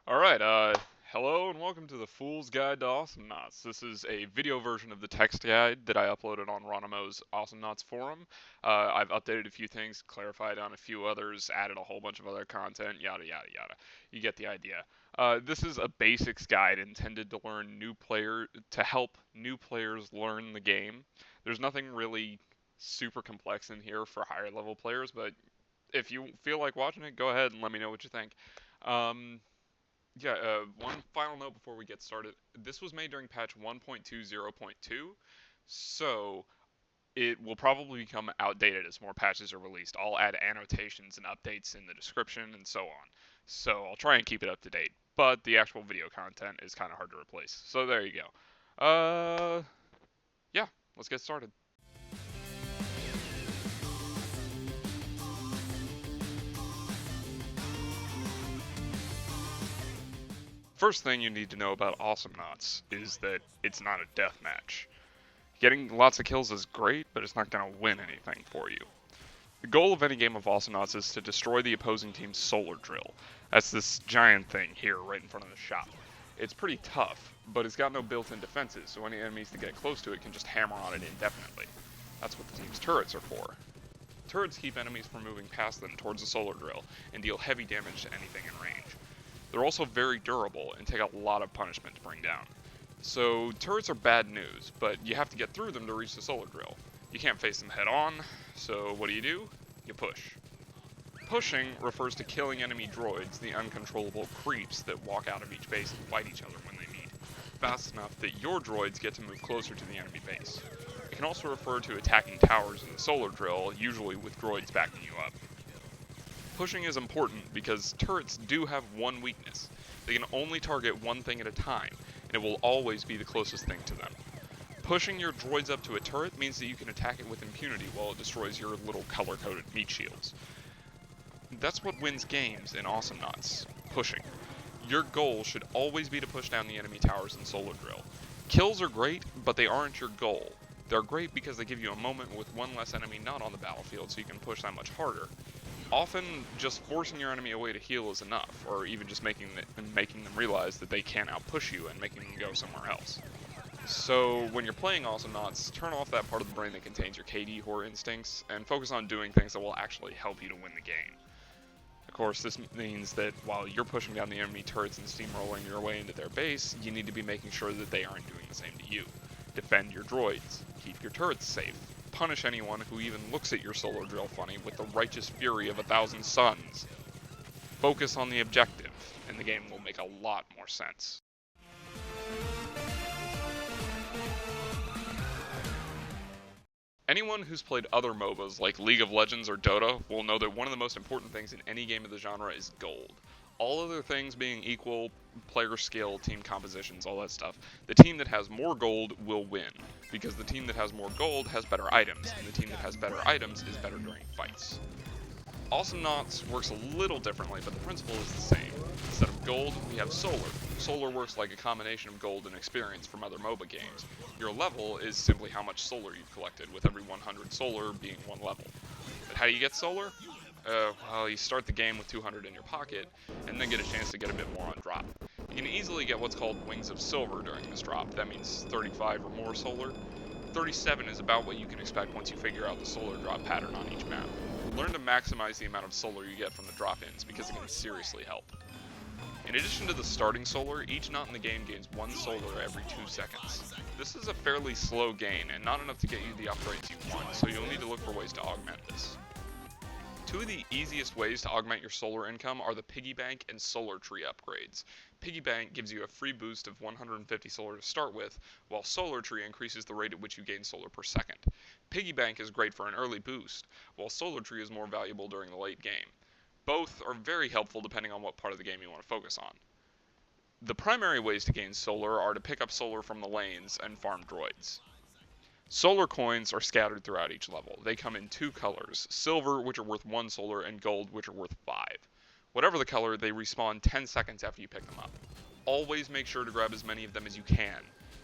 Alright, hello and welcome to the Fool's Guide to Awesomenauts. This is a video version of the text guide that I uploaded on Ronimo's Awesomenauts forum. I've updated a few things, clarified on a few others, added a whole bunch of other content, yada yada yada. You get the idea. This is a basics guide intended to help new players learn the game. There's nothing really super complex in here for higher level players, but if you feel like watching it, go ahead and let me know what you think. Um, one final note before we get started. This was made during patch 1.20.2, so it will probably become outdated as more patches are released. I'll add annotations and updates in the description and so on. So I'll try and keep it up to date, but the actual video content is kind of hard to replace. So there you go. Yeah, let's get started. First thing you need to know about Awesomenauts is that it's not a deathmatch. Getting lots of kills is great, but it's not going to win anything for you. The goal of any game of Awesomenauts is to destroy the opposing team's solar drill. That's this giant thing here right in front of the shop. It's pretty tough, but it's got no built-in defenses, so any enemies that get close to it can just hammer on it indefinitely. That's what the team's turrets are for. Turrets keep enemies from moving past them towards the solar drill and deal heavy damage to anything in range. They're also very durable and take a lot of punishment to bring down. So turrets are bad news, but you have to get through them to reach the solar drill. You can't face them head on, so what do? You push. Pushing refers to killing enemy droids, the uncontrollable creeps that walk out of each base and fight each other when they meet, fast enough that your droids get to move closer to the enemy base. It can also refer to attacking towers in the solar drill, usually with droids backing you up. Pushing is important because turrets do have one weakness. They can only target one thing at a time, and it will always be the closest thing to them. Pushing your droids up to a turret means that you can attack it with impunity while it destroys your little color-coded meat shields. That's what wins games in Awesomenauts, pushing. Your goal should always be to push down the enemy towers in Solar Drill. Kills are great, but they aren't your goal. They're great because they give you a moment with one less enemy not on the battlefield so you can push that much harder. Often, just forcing your enemy away to heal is enough, or even just making them realize that they can't outpush you and making them go somewhere else. So, when you're playing Awesomenauts, turn off that part of the brain that contains your KD horror instincts, and focus on doing things that will actually help you to win the game. Of course, this means that while you're pushing down the enemy turrets and steamrolling your way into their base, you need to be making sure that they aren't doing the same to you. Defend your droids, keep your turrets safe, punish anyone who even looks at your solar drill funny with the righteous fury of 1,000 suns. Focus on the objective, and the game will make a lot more sense. Anyone who's played other MOBAs like League of Legends or Dota will know that one of the most important things in any game of the genre is gold. All other things being equal, player skill, team compositions, all that stuff, the team that has more gold will win, because the team that has more gold has better items, and the team that has better items is better during fights. Awesomenauts works a little differently, but the principle is the same. Instead of gold, we have solar. Solar works like a combination of gold and experience from other MOBA games. Your level is simply how much solar you've collected, with every 100 solar being one level. But how do you get solar? Well, you start the game with 200 in your pocket, and then get a chance to get a bit more on drop. You can easily get what's called Wings of Silver during this drop. That means 35 or more solar. 37 is about what you can expect once you figure out the solar drop pattern on each map. Learn to maximize the amount of solar you get from the drop-ins, because it can seriously help. In addition to the starting solar, each knot in the game gains 1 solar every 2 seconds. This is a fairly slow gain, and not enough to get you the upgrades you want, so you'll need to look for ways to augment this. Two of the easiest ways to augment your solar income are the Piggy Bank and Solar Tree upgrades. Piggy Bank gives you a free boost of 150 solar to start with, while Solar Tree increases the rate at which you gain solar per second. Piggy Bank is great for an early boost, while Solar Tree is more valuable during the late game. Both are very helpful depending on what part of the game you want to focus on. The primary ways to gain solar are to pick up solar from the lanes and farm droids. Solar coins are scattered throughout each level. They come in 2 colors, silver, which are worth 1 solar, and gold, which are worth 5. Whatever the color, they respawn 10 seconds after you pick them up. Always make sure to grab as many of them as you can.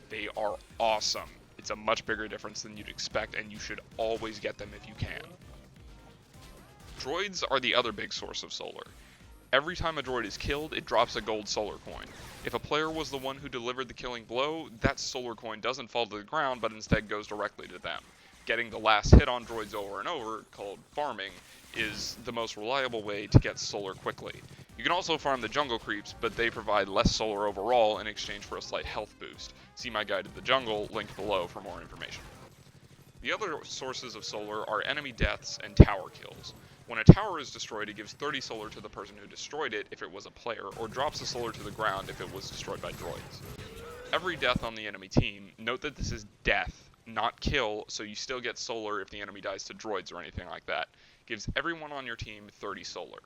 They are awesome. It's a much bigger difference than you'd expect, and you should always get them if you can. Droids are the other big source of solar. Every time a droid is killed, it drops a gold solar coin. If a player was the one who delivered the killing blow, that solar coin doesn't fall to the ground, but instead goes directly to them. Getting the last hit on droids over and over, called farming, is the most reliable way to get solar quickly. You can also farm the jungle creeps, but they provide less solar overall in exchange for a slight health boost. See my guide to the jungle, linked below for more information. The other sources of solar are enemy deaths and tower kills. When a tower is destroyed, it gives 30 solar to the person who destroyed it if it was a player, or drops the solar to the ground if it was destroyed by droids. Every death on the enemy team, note that this is death, not kill, so you still get solar if the enemy dies to droids or anything like that, gives everyone on your team 30 solar.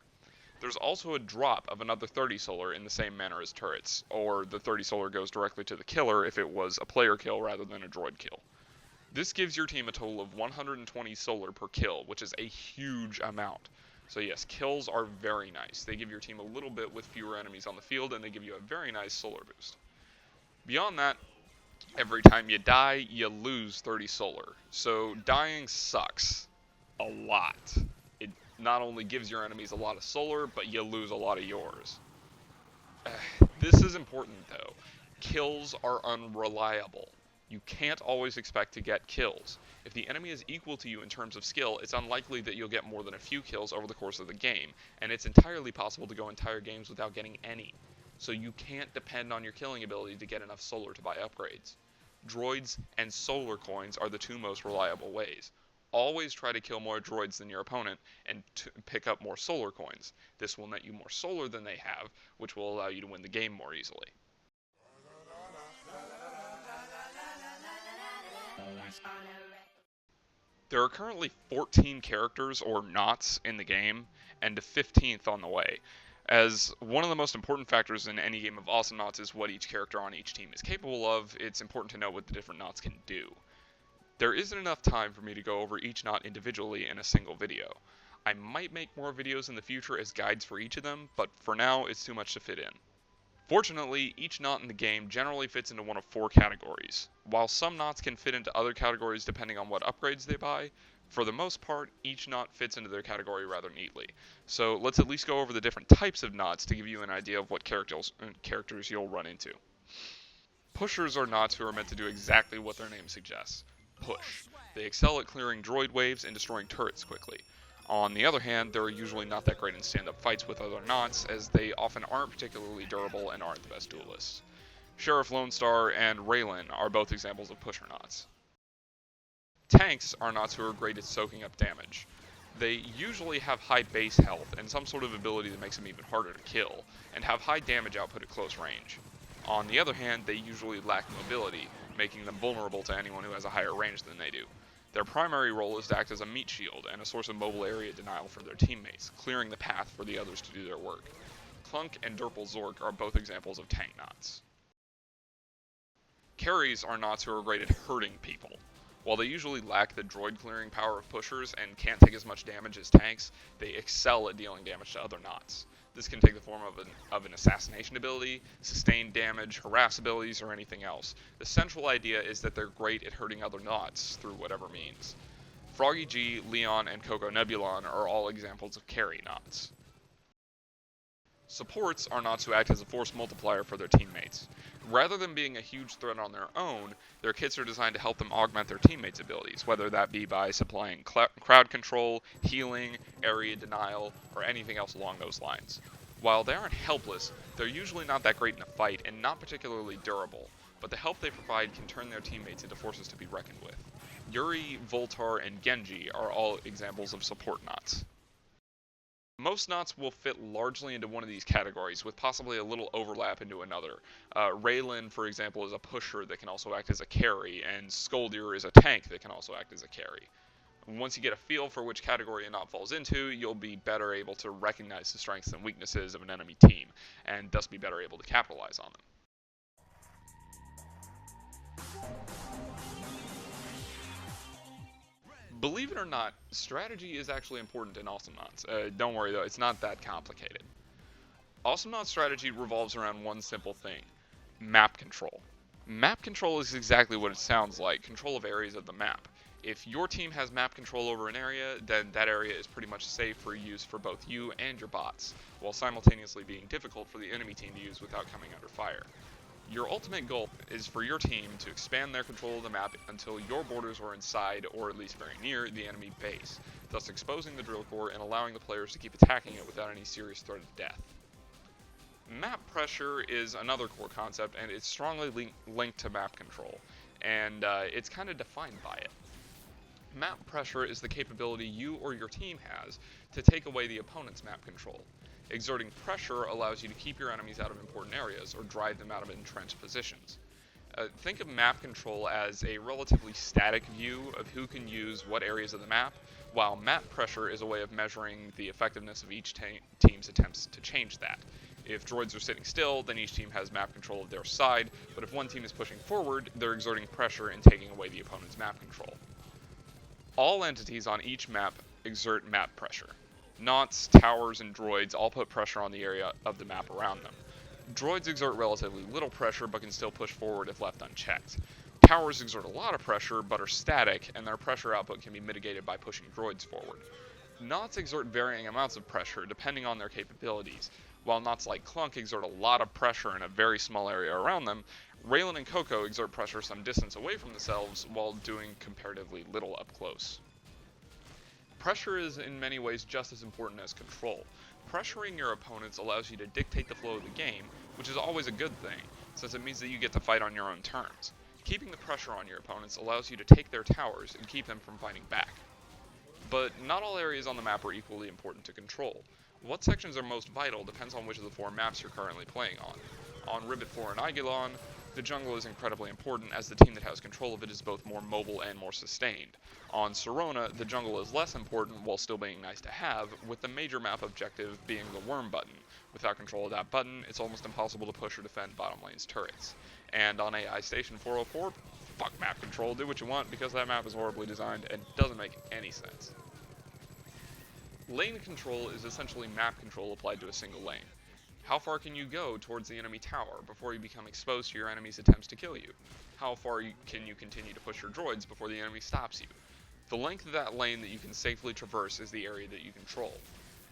There's also a drop of another 30 solar in the same manner as turrets, or the 30 solar goes directly to the killer if it was a player kill rather than a droid kill. This gives your team a total of 120 solar per kill, which is a huge amount. So yes, kills are very nice. They give your team a little bit with fewer enemies on the field, and they give you a very nice solar boost. Beyond that, every time you die, you lose 30 solar. So dying sucks a lot. It not only gives your enemies a lot of solar, but you lose a lot of yours. This is important though. Kills are unreliable. You can't always expect to get kills. If the enemy is equal to you in terms of skill, it's unlikely that you'll get more than a few kills over the course of the game, and it's entirely possible to go entire games without getting any. So you can't depend on your killing ability to get enough solar to buy upgrades. Droids and solar coins are the two most reliable ways. Always try to kill more droids than your opponent and pick up more solar coins. This will net you more solar than they have, which will allow you to win the game more easily. There are currently 14 characters or knots in the game, and a 15th on the way. As one of the most important factors in any game of Awesomenauts is what each character on each team is capable of, it's important to know what the different knots can do. There isn't enough time for me to go over each knot individually in a single video. I might make more videos in the future as guides for each of them, but for now it's too much to fit in. Fortunately, each knot in the game generally fits into one of 4 categories. While some knots can fit into other categories depending on what upgrades they buy, for the most part, each knot fits into their category rather neatly. So let's at least go over the different types of knots to give you an idea of what characters you'll run into. Pushers are knots who are meant to do exactly what their name suggests. Push. They excel at clearing droid waves and destroying turrets quickly. On the other hand, they're usually not that great in stand-up fights with other knots, as they often aren't particularly durable and aren't the best duelists. Sheriff Lone Star and Raylan are both examples of pusher knots. Tanks are knots who are great at soaking up damage. They usually have high base health and some sort of ability that makes them even harder to kill, and have high damage output at close range. On the other hand, they usually lack mobility, making them vulnerable to anyone who has a higher range than they do. Their primary role is to act as a meat shield and a source of mobile area denial for their teammates, clearing the path for the others to do their work. Clunk and Durple Zork are both examples of tank knots. Carries are knots who are great at hurting people. While they usually lack the droid clearing power of pushers and can't take as much damage as tanks, they excel at dealing damage to other knots. This can take the form of an assassination ability, sustained damage, harass abilities, or anything else. The central idea is that they're great at hurting other knots through whatever means. Froggy G, Leon, and Coco Nebulon are all examples of carry knots. Supports are knots who act as a force multiplier for their teammates. Rather than being a huge threat on their own, their kits are designed to help them augment their teammates' abilities, whether that be by supplying crowd control, healing, area denial, or anything else along those lines. While they aren't helpless, they're usually not that great in a fight and not particularly durable, but the help they provide can turn their teammates into forces to be reckoned with. Yuri, Voltar, and Genji are all examples of support knots. Most knots will fit largely into one of these categories, with possibly a little overlap into another. Raylan, for example, is a pusher that can also act as a carry, and Skoldir is a tank that can also act as a carry. Once you get a feel for which category a knot falls into, you'll be better able to recognize the strengths and weaknesses of an enemy team, and thus be better able to capitalize on them. Believe it or not, strategy is actually important in Awesomenauts. Don't worry though, it's not that complicated. Awesomenauts strategy revolves around one simple thing: map control. Map control is exactly what it sounds like, control of areas of the map. If your team has map control over an area, then that area is pretty much safe for use for both you and your bots, while simultaneously being difficult for the enemy team to use without coming under fire. Your ultimate goal is for your team to expand their control of the map until your borders are inside, or at least very near, the enemy base, thus exposing the drill core and allowing the players to keep attacking it without any serious threat of death. Map pressure is another core concept, and it's strongly linked to map control, and it's kind of defined by it. Map pressure is the capability you or your team has to take away the opponent's map control. Exerting pressure allows you to keep your enemies out of important areas or drive them out of entrenched positions. Think of map control as a relatively static view of who can use what areas of the map, while map pressure is a way of measuring the effectiveness of each team's attempts to change that. If droids are sitting still, then each team has map control of their side, but if one team is pushing forward, they're exerting pressure and taking away the opponent's map control. All entities on each map exert map pressure. Knots, towers, and droids all put pressure on the area of the map around them. Droids exert relatively little pressure but can still push forward if left unchecked. Towers exert a lot of pressure but are static, and their pressure output can be mitigated by pushing droids forward. Knots exert varying amounts of pressure depending on their capabilities. While knots like Clunk exert a lot of pressure in a very small area around them, Raylan and Coco exert pressure some distance away from themselves while doing comparatively little up close. Pressure is in many ways just as important as control. Pressuring your opponents allows you to dictate the flow of the game, which is always a good thing, since it means that you get to fight on your own terms. Keeping the pressure on your opponents allows you to take their towers and keep them from fighting back. But not all areas on the map are equally important to control. What sections are most vital depends on which of the 4 maps you're currently playing on. On Ribbit 4 and Aigulon, the jungle is incredibly important as the team that has control of it is both more mobile and more sustained. On Serona, the jungle is less important while still being nice to have, with the major map objective being the worm button. Without control of that button, it's almost impossible to push or defend bottom lane's turrets. And on AI Station 404, fuck map control, do what you want because that map is horribly designed and doesn't make any sense. Lane control is essentially map control applied to a single lane. How far can you go towards the enemy tower before you become exposed to your enemy's attempts to kill you? How far can you continue to push your droids before the enemy stops you? The length of that lane that you can safely traverse is the area that you control.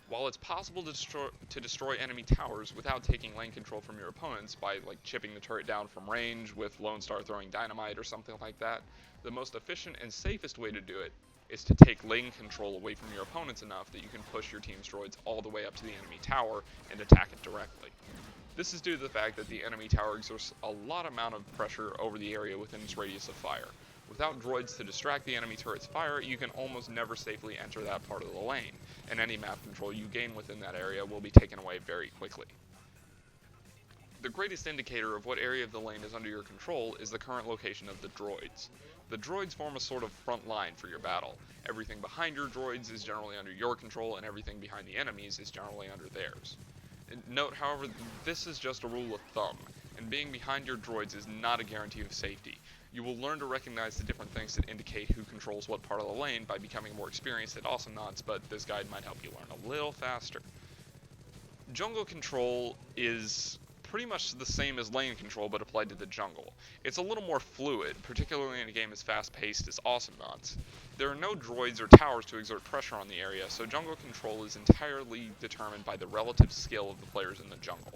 While it's possible to destroy enemy towers without taking lane control from your opponents by chipping the turret down from range with Lone Star throwing dynamite or something like that, the most efficient and safest way to do it is to take lane control away from your opponents enough that you can push your team's droids all the way up to the enemy tower and attack it directly. This is due to the fact that the enemy tower exerts a lot amount of pressure over the area within its radius of fire. Without droids to distract the enemy turret's fire, you can almost never safely enter that part of the lane, and any map control you gain within that area will be taken away very quickly. The greatest indicator of what area of the lane is under your control is the current location of the droids. The droids form a sort of front line for your battle. Everything behind your droids is generally under your control, and everything behind the enemies is generally under theirs. Note, however, this is just a rule of thumb, and being behind your droids is not a guarantee of safety. You will learn to recognize the different things that indicate who controls what part of the lane by becoming more experienced at Awesomenauts, but this guide might help you learn a little faster. Jungle control is pretty much the same as lane control, but applied to the jungle. It's a little more fluid, particularly in a game as fast-paced as Awesomenauts. There are no droids or towers to exert pressure on the area, so jungle control is entirely determined by the relative skill of the players in the jungle.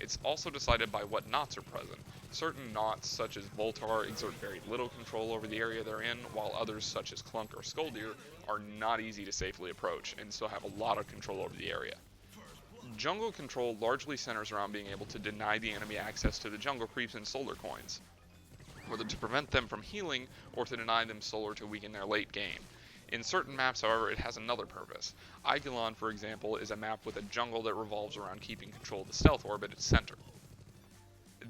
It's also decided by what knots are present. Certain knots, such as Voltar, exert very little control over the area they're in, while others, such as Clunk or Skoldir, are not easy to safely approach, and still have a lot of control over the area. Jungle control largely centers around being able to deny the enemy access to the jungle creeps and solar coins, whether to prevent them from healing or to deny them solar to weaken their late game. In certain maps, however, it has another purpose. Aigulon, for example, is a map with a jungle that revolves around keeping control of the stealth orb at its center.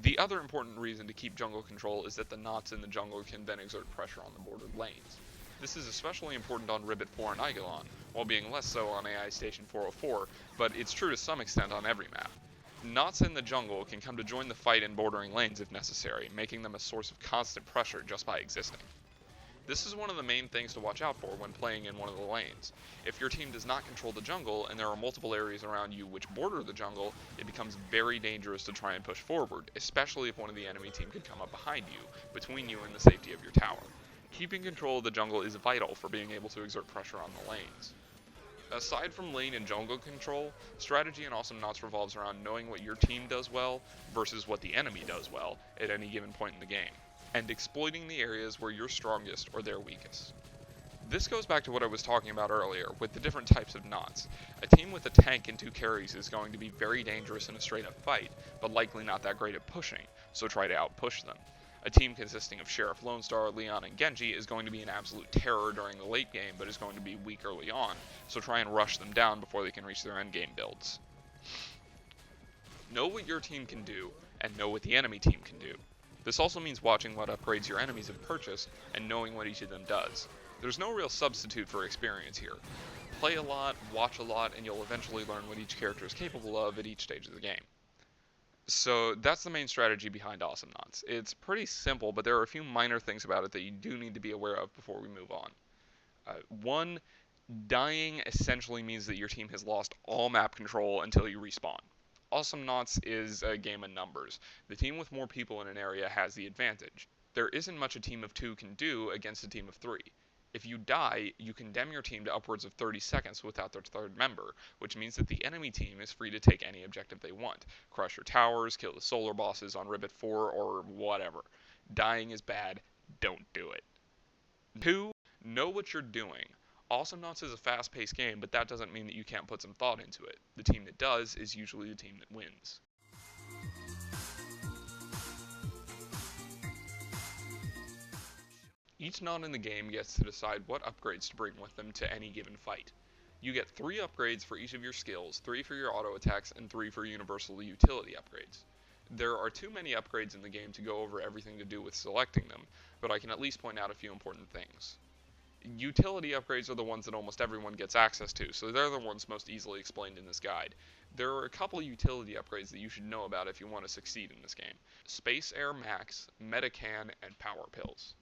The other important reason to keep jungle control is that the knots in the jungle can then exert pressure on the bordered lanes. This is especially important on Ribbit 4 and Aigulon, while being less so on AI Station 404, but it's true to some extent on every map. Knots in the jungle can come to join the fight in bordering lanes if necessary, making them a source of constant pressure just by existing. This is one of the main things to watch out for when playing in one of the lanes. If your team does not control the jungle and there are multiple areas around you which border the jungle, it becomes very dangerous to try and push forward, especially if one of the enemy team could come up behind you, between you and the safety of your tower. Keeping control of the jungle is vital for being able to exert pressure on the lanes. Aside from lane and jungle control, strategy in Awesomenauts revolves around knowing what your team does well versus what the enemy does well at any given point in the game, and exploiting the areas where you're strongest or they're weakest. This goes back to what I was talking about earlier with the different types of knots. A team with a tank and 2 carries is going to be very dangerous in a straight up fight, but likely not that great at pushing, so try to outpush them. A team consisting of Sheriff Lone Star, Leon, and Genji is going to be an absolute terror during the late game, but is going to be weak early on, so try and rush them down before they can reach their endgame builds. Know what your team can do, and know what the enemy team can do. This also means watching what upgrades your enemies have purchased, and knowing what each of them does. There's no real substitute for experience here. Play a lot, watch a lot, and you'll eventually learn what each character is capable of at each stage of the game. So that's the main strategy behind Awesomenauts. It's pretty simple, but there are a few minor things about it that you do need to be aware of before we move on. One, dying essentially means that your team has lost all map control until you respawn. Awesomenauts is a game of numbers. The team with more people in an area has the advantage. There isn't much a team of 2 can do against a team of 3. If you die, you condemn your team to upwards of 30 seconds without their third member, which means that the enemy team is free to take any objective they want. Crush your towers, kill the solar bosses on Ribbit 4, or whatever. Dying is bad, don't do it. 2. Know what you're doing. Awesomenauts is a fast-paced game, but that doesn't mean that you can't put some thought into it. The team that does is usually the team that wins. Each knot in the game gets to decide what upgrades to bring with them to any given fight. You get 3 upgrades for each of your skills, 3 for your auto attacks, and 3 for universal utility upgrades. There are too many upgrades in the game to go over everything to do with selecting them, but I can at least point out a few important things. Utility upgrades are the ones that almost everyone gets access to, so they're the ones most easily explained in this guide. There are a couple utility upgrades that you should know about if you want to succeed in this game. Space Air Max, Medican, and Power Pills.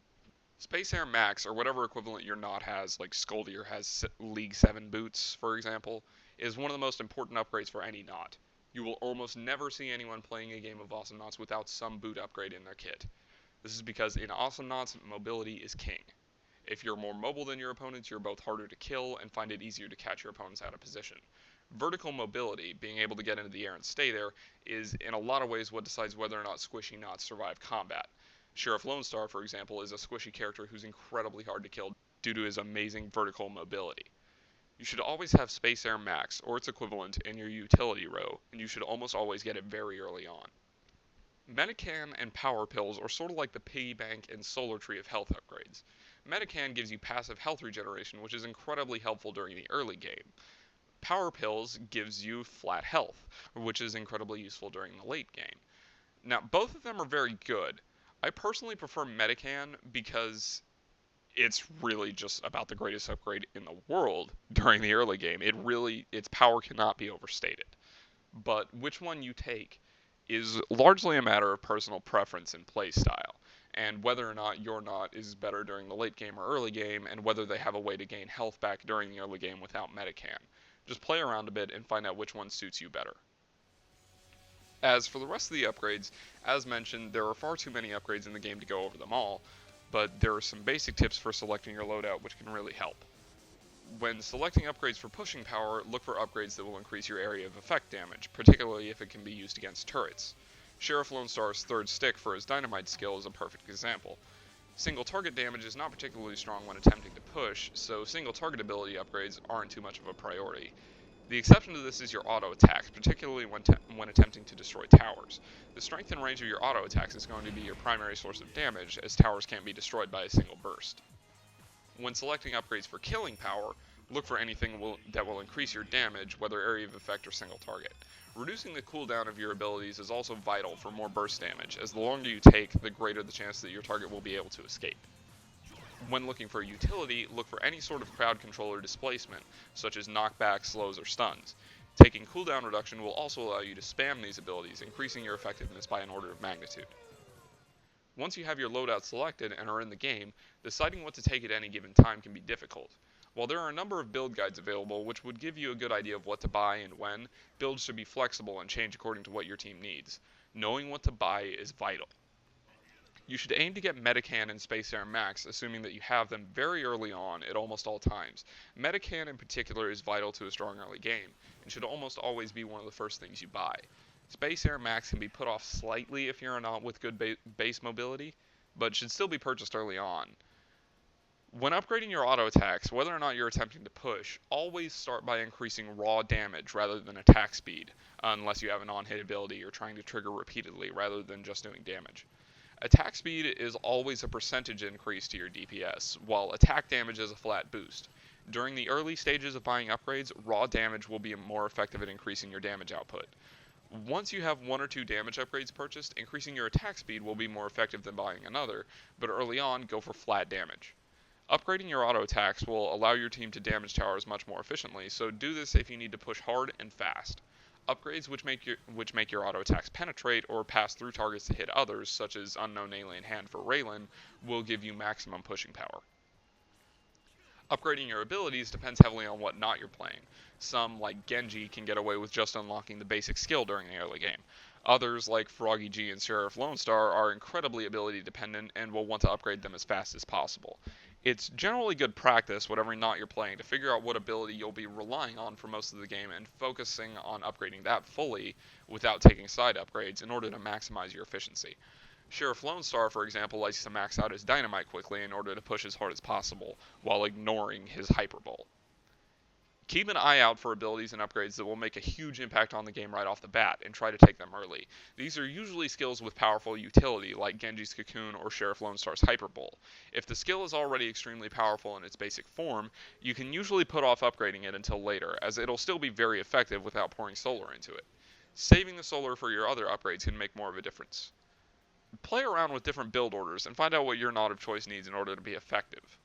Space Air Max, or whatever equivalent your knot has, like Scoldier has League 7 boots, for example, is one of the most important upgrades for any knot. You will almost never see anyone playing a game of Awesomenauts without some boot upgrade in their kit. This is because in Awesomenauts, mobility is king. If you're more mobile than your opponents, you're both harder to kill and find it easier to catch your opponents out of position. Vertical mobility, being able to get into the air and stay there, is in a lot of ways what decides whether or not squishy knots survive combat. Sheriff Lone Star, for example, is a squishy character who's incredibly hard to kill due to his amazing vertical mobility. You should always have Space Air Max, or its equivalent, in your utility row, and you should almost always get it very early on. Medican and Power Pills are sort of like the piggy bank and solar tree of health upgrades. Medican gives you passive health regeneration, which is incredibly helpful during the early game. Power Pills gives you flat health, which is incredibly useful during the late game. Now, both of them are very good. I personally prefer Medican because it's really just about the greatest upgrade in the world during the early game. Its power cannot be overstated. But which one you take is largely a matter of personal preference and play style, and whether or not your knot is better during the late game or early game, and whether they have a way to gain health back during the early game without Medican. Just play around a bit and find out which one suits you better. As for the rest of the upgrades, as mentioned, there are far too many upgrades in the game to go over them all, but there are some basic tips for selecting your loadout which can really help. When selecting upgrades for pushing power, look for upgrades that will increase your area of effect damage, particularly if it can be used against turrets. Sheriff Lone Star's third stick for his dynamite skill is a perfect example. Single target damage is not particularly strong when attempting to push, so single target ability upgrades aren't too much of a priority. The exception to this is your auto attacks, particularly when attempting to destroy towers. The strength and range of your auto attacks is going to be your primary source of damage, as towers can't be destroyed by a single burst. When selecting upgrades for killing power, look for anything that will increase your damage, whether area of effect or single target. Reducing the cooldown of your abilities is also vital for more burst damage, as the longer you take, the greater the chance that your target will be able to escape. When looking for utility, look for any sort of crowd control or displacement, such as knockback, slows, or stuns. Taking cooldown reduction will also allow you to spam these abilities, increasing your effectiveness by an order of magnitude. Once you have your loadout selected and are in the game, deciding what to take at any given time can be difficult. While there are a number of build guides available which would give you a good idea of what to buy and when, builds should be flexible and change according to what your team needs. Knowing what to buy is vital. You should aim to get Medican and Space Air Max, assuming that you have them very early on at almost all times. Medican in particular is vital to a strong early game, and should almost always be one of the first things you buy. Space Air Max can be put off slightly if you're not with good base mobility, but should still be purchased early on. When upgrading your auto attacks, whether or not you're attempting to push, always start by increasing raw damage rather than attack speed, unless you have an on-hit ability you're trying to trigger repeatedly rather than just doing damage. Attack speed is always a percentage increase to your DPS, while attack damage is a flat boost. During the early stages of buying upgrades, raw damage will be more effective at increasing your damage output. Once you have one or two damage upgrades purchased, increasing your attack speed will be more effective than buying another, but early on, go for flat damage. Upgrading your auto attacks will allow your team to damage towers much more efficiently, so do this if you need to push hard and fast. Upgrades which make your auto attacks penetrate or pass through targets to hit others, such as Unknown Alien Hand for Raylan, will give you maximum pushing power. Upgrading your abilities depends heavily on what knot you're playing. Some, like Genji, can get away with just unlocking the basic skill during the early game. Others, like Froggy G and Sheriff Lone Star, are incredibly ability dependent and will want to upgrade them as fast as possible. It's generally good practice, whatever knot you're playing, to figure out what ability you'll be relying on for most of the game and focusing on upgrading that fully without taking side upgrades in order to maximize your efficiency. Sheriff Lone Star, for example, likes to max out his dynamite quickly in order to push as hard as possible, while ignoring his hyperbole. Keep an eye out for abilities and upgrades that will make a huge impact on the game right off the bat, and try to take them early. These are usually skills with powerful utility, like Genji's Cocoon or Sheriff Lone Star's Hyperbole. If the skill is already extremely powerful in its basic form, you can usually put off upgrading it until later, as it'll still be very effective without pouring solar into it. Saving the solar for your other upgrades can make more of a difference. Play around with different build orders and find out what your knot of choice needs in order to be effective.